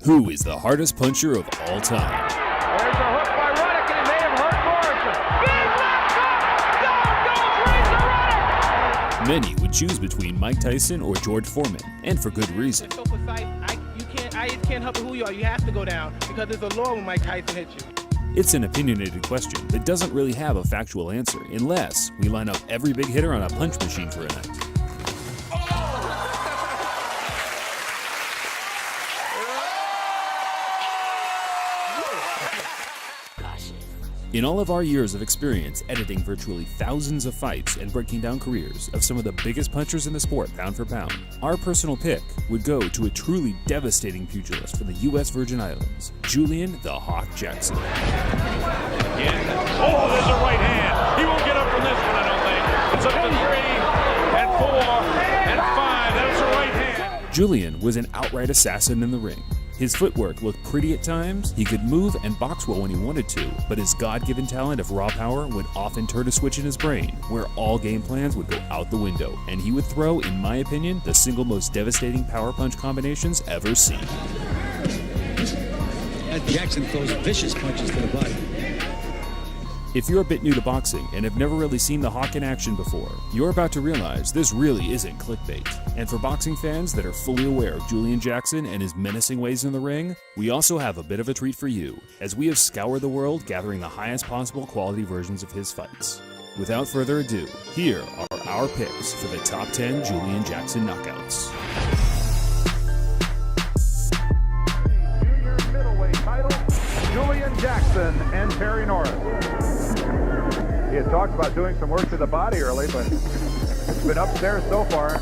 Who is the hardest puncher of all time? There's a hook by Ruddock, and it may have hurt Morrison. He's knocked up! Down goes Razor Ruddock! Many would choose between Mike Tyson or George Foreman, and for good reason. So precise, I can't help who you are. You have to go down because there's a law when Mike Tyson hits you. It's an opinionated question that doesn't really have a factual answer unless we line up every big hitter on a punch machine for a night. In all of our years of experience editing virtually thousands of fights and breaking down careers of some of the biggest punchers in the sport pound for pound, our personal pick would go to a truly devastating pugilist from the U.S. Virgin Islands, Julian "The Hawk" Jackson. Again. Oh, there's a right hand. He won't get up from this one, I don't think. It's up to 3 and 4 and 5. That's a right hand. Julian was an outright assassin in the ring. His footwork looked pretty at times, he could move and box well when he wanted to, but his God-given talent of raw power would often turn a switch in his brain, where all game plans would go out the window, and he would throw, in my opinion, the single most devastating power punch combinations ever seen. Jackson throws vicious punches to the body. If you're a bit new to boxing and have never really seen the Hawk in action before, you're about to realize this really isn't clickbait. And for boxing fans that are fully aware of Julian Jackson and his menacing ways in the ring, we also have a bit of a treat for you, as we have scoured the world gathering the highest possible quality versions of his fights. Without further ado, here are our picks for the top 10 Julian Jackson knockouts. Junior middleweight title, Julian Jackson and Terry Norris. He had talked about doing some work to the body early, but it's been upstairs so far.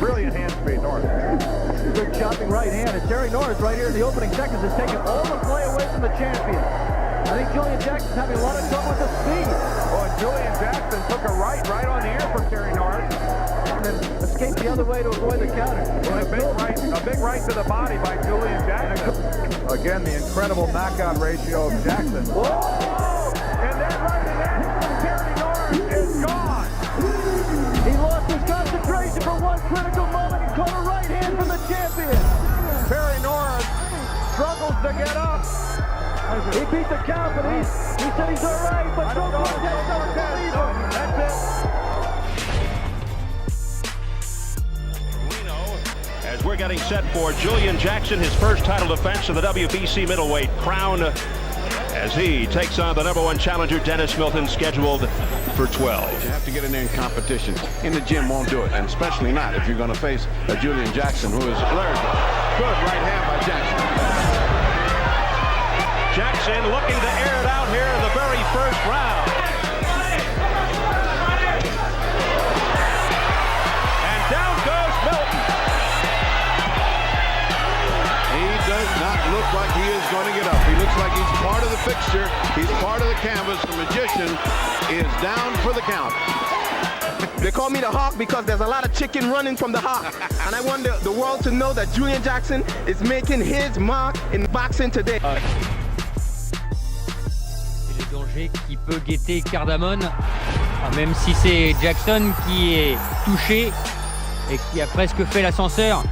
Brilliant hand speed, Norris. Good chopping right hand, and Terry Norris right here in the opening seconds has taken all the play away from the champion. I think Julian Jackson's having a lot of trouble with the speed. Oh, and Julian Jackson took a right on the ear from Terry Norris. And then escaped the other way to avoid the counter. And a big right to the body by Julian Jackson. Again, the incredible knockout ratio of Jackson. Whoa! And that right hand from Terry Norris is gone. He lost his concentration for one critical moment and caught a right hand from the champion. Terry Norris struggles to get up. He beat the count, but he said he's all right, but Joe Cortez doesn't believe him. That's it. As we're getting set for Julian Jackson, his first title defense of the WBC middleweight crown, as he takes on the #1 challenger Dennis Milton, scheduled for 12. You have to get in there in competition. In the gym won't do it, and especially not if you're going to face a Julian Jackson who is alert. Good right hand by Jackson. Jackson looking to air it out here in the very first round. And down goes Milton. He does not look like he is going to get up. He looks like he's part of the fixture. He's part of the canvas. The magician is down for the count. They call me the Hawk because there's a lot of chicken running from the Hawk. And I want the world to know that Julian Jackson is making his mark in boxing today. Le danger qui peut guetter Cardamone, même si c'est Jackson qui est touché et qui a presque fait l'ascenseur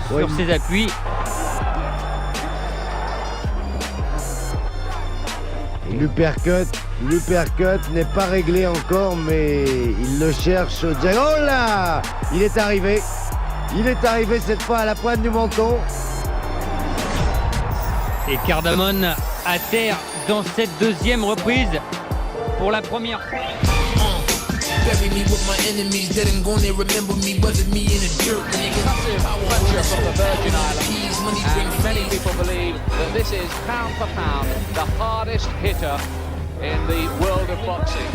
sur ses appuis. L'uppercut n'est pas réglé encore, mais il le cherche. Oh là! Il est arrivé cette fois à la pointe du menton. Et Cardamone à terre dans cette deuxième reprise pour la première fois. Bury me with my enemies, dead and gone, they remember me, wasn't me in a jerk, nigga. Puncher from the Virgin Islands, and many people believe that this is pound for pound the hardest hitter in the world of boxing.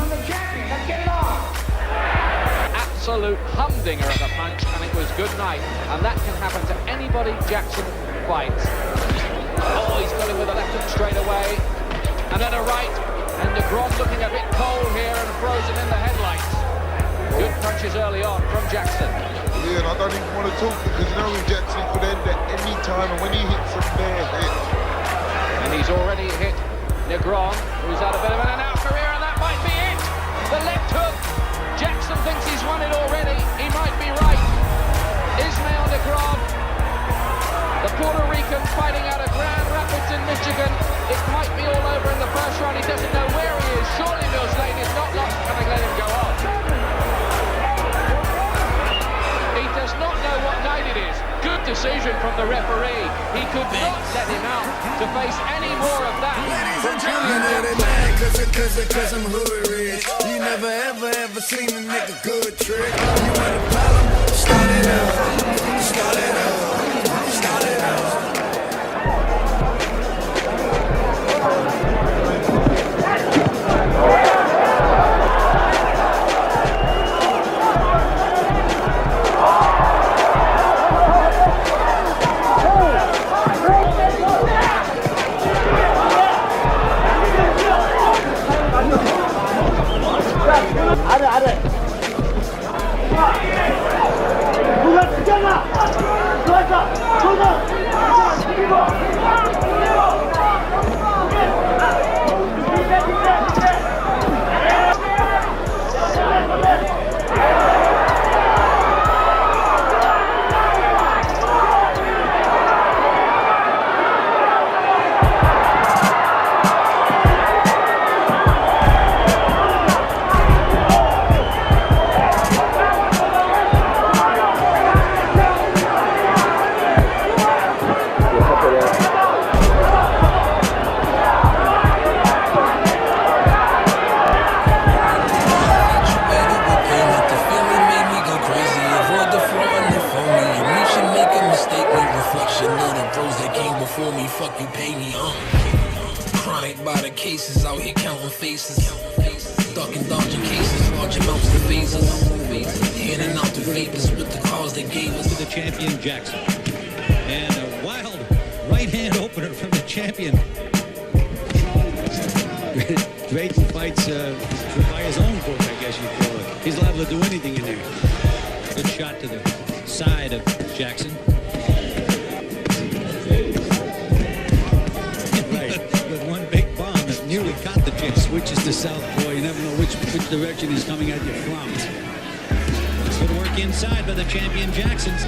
Absolute humdinger of a punch, and it was good night, and that can happen to anybody Jackson fights. Oh, he's got him with a left hook straight away, and then a right, and Negron looking a bit cold here and frozen in the headlights. Good punches early on from Jackson. Yeah, and I don't even want to talk because you know Jackson could end at any time, and when he hits them there, and he's already hit Negron, who's had a bit of an out career, and that might be it. The left hook. Jackson thinks he's won it already. He might be right. Ismael Negron, the Puerto Rican Rican fighting out of Grand Rapids in Michigan. It might be all over in the first round. He doesn't know where he is. Surely Mills Lane is not going to let him go on. He does not know what night it is. Good decision from the referee. He could not let him out to face any more of that from Julian Jackson. Cause I'm hood rich. You never ever seen a nigga good trick. You want a problem? Start it up. Start it up. Start it up. Champion Jackson. And a wild right-hand opener from the champion. Drayton fights by his own book, I guess you'd call it. He's liable to do anything in there. Good shot to the side of Jackson. Right, with one big bomb that nearly caught the chest. Switches to southpaw. You never know which direction he's coming at you from. Good work inside by the champion Jacksons.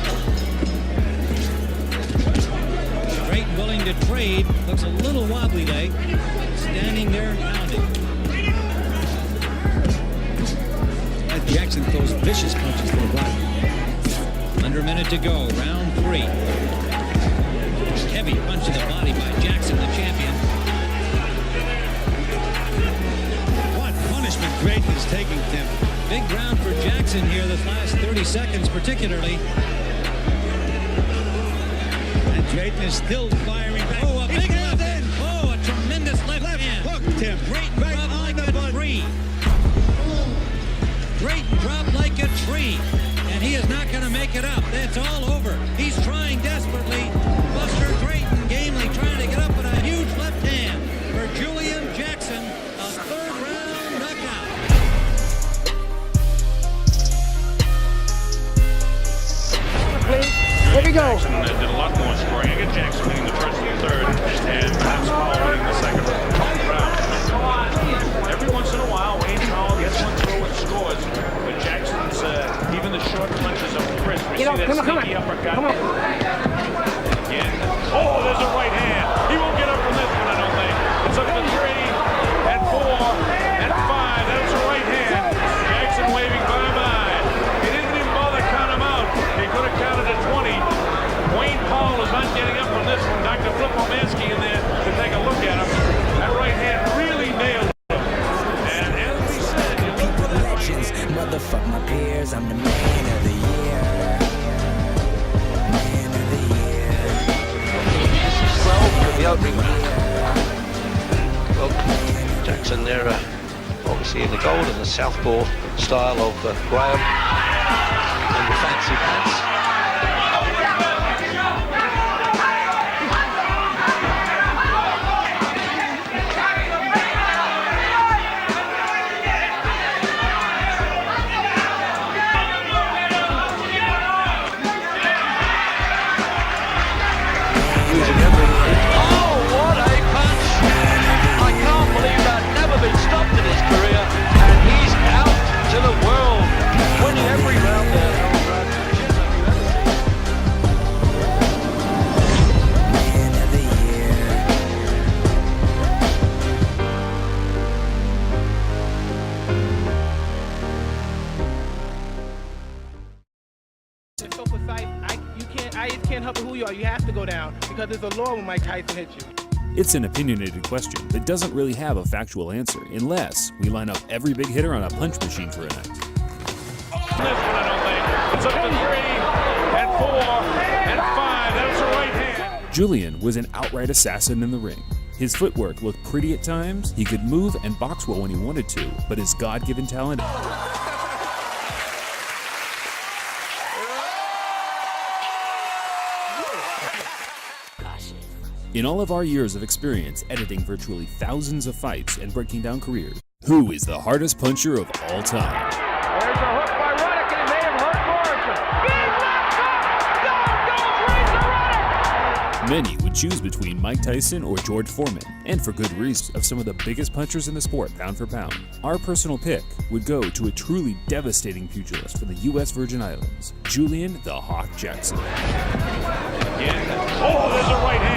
Straight willing to trade. Looks a little wobbly like. Standing there pounding. Jackson throws vicious punches to the body. Under a minute to go. Round 3. Heavy punch to the body by Jackson, the champion. What punishment Drayton is taking, Tim. Big round for Jackson here, the last 30 seconds particularly. And Drayton is still firing back. Oh, a big left hand. Oh, a tremendous left hand. Hook, Tim. Drayton right dropped like a tree. Drayton dropped like a tree. And he is not going to make it up. That's all over. He's trying desperately. Buster Drayton gamely trying to get up with a huge left hand for Julian Jackson. A third round knockout. Here we go. Jackson did a lot more scoring. I get Jackson winning the first and third, and perhaps Powell winning the second round. Every once in a while, Wayne Powell gets one through and scores, but Jackson's, even the short punches are crisp. We see that sneaky uppercut. Again. Oh, there's a right hand. He won't get up from this one, I don't think. It's up to 3 and 4 and 5. That's a right hand. Jackson waving bye-bye. He didn't even bother count him out. He could have counted at 20. Wayne Powell is not getting up from this one. Dr. Flip Omansky in there to take a look at him. That right hand really nailed him. And as we said, you look for that legends. Motherfuck my peers, I'm the man of the year. Man of the year. This is 12 for the opening. Well, Jackson there, obviously in the gold and the southpaw style of Graham and the fancy pants. down because it's a law when Mike Tyson hits you. It's an opinionated question that doesn't really have a factual answer unless we line up every big hitter on a punch machine for a night. This one, I don't think. It's up to 3 and 4 and 5. That's the right hand. Julian was an outright assassin in the ring. His footwork looked pretty at times, he could move and box well when he wanted to, but his God-given talent... In all of our years of experience editing virtually thousands of fights and breaking down careers, who is the hardest puncher of all time? There's a hook by Ruddock, and it may have hurt Morrison. Many would choose between Mike Tyson or George Foreman, and for good reason, of some of the biggest punchers in the sport, pound for pound. Our personal pick would go to a truly devastating pugilist from the U.S. Virgin Islands, Julian the Hawk Jackson. Again. Oh, there's a right hand.